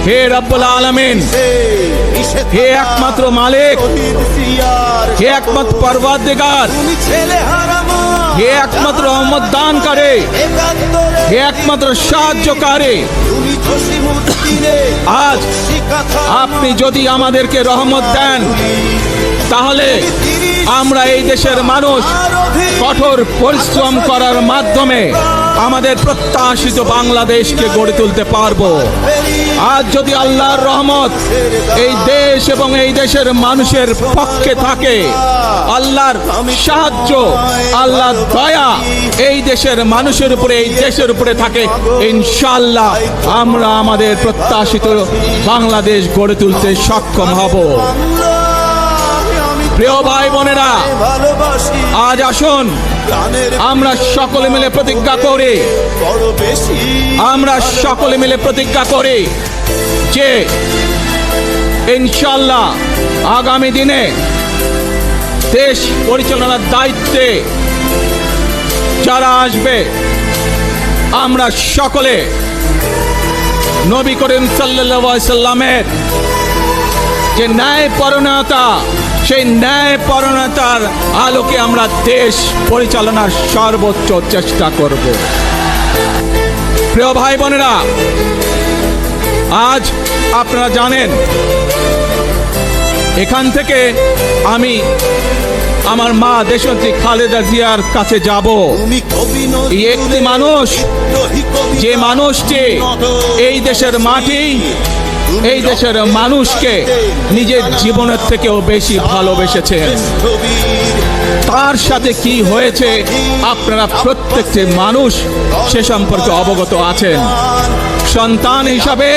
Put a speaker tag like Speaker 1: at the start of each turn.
Speaker 1: হে রব্বুল আলামিন, হে একমাত্র মালিক, হে একমাত্র পরওয়ারদিগার, হে একমাত্র রহমত দানকারী, হে একমাত্র সাহায্যকারী। আজ আপনি যদি আমাদেরকে রহমত দেন, তাহলে আমরা এই দেশের মানুষ কঠোর পরিশ্রম করার মাধ্যমে আমাদের প্রত্যাশিত বাংলাদেশকে গড়ে তুলতে পারবো। আজ যদি আল্লাহর রহমত এই দেশ এবং এই দেশের মানুষের পক্ষে থাকে, আল্লাহর সাহায্য, আল্লাহর দয়া এই দেশের মানুষের উপরে, এই দেশের উপরে থাকে, ইনশাআল্লাহ আমরা আমাদের প্রত্যাশিত বাংলাদেশ গড়ে তুলতে সক্ষম হব। প্রিয় ভাই বোনেরা, আজ আসুন আমরা সকলে মিলে প্রতিজ্ঞা করি, আমরা সকলে মিলে প্রতিজ্ঞা করি যে ইনশাআল্লাহ আগামী দিনে দেশ পরিচালনার দায়িত্বে যারা আসবে, আমরা সকলে নবী করিম সাল্লাল্লাহু আলাইহি সাল্লামের যে ন্যায়পরায়ণতা, সেই ন্যায়পরায়ণতার আলোকে আমরা দেশ পরিচালনার সর্বোচ্চ চেষ্টা করব। প্রিয় ভাই বোনেরা, আজ আপনারা জানেন এখান থেকে আমি আমার মা দেশনেত্রী খালেদা জিয়ার কাছে যাব। এই একটি মানুষ, যে মানুষটি এই দেশের মাটি, এই দেশের মানুষকে নিজের জীবনের থেকেও বেশি ভালোবেসেছেন। তার সাথে কি হয়েছে আপনারা প্রত্যেকটি মানুষ সে সম্পর্কে অবগত আছেন। সন্তান হিসাবে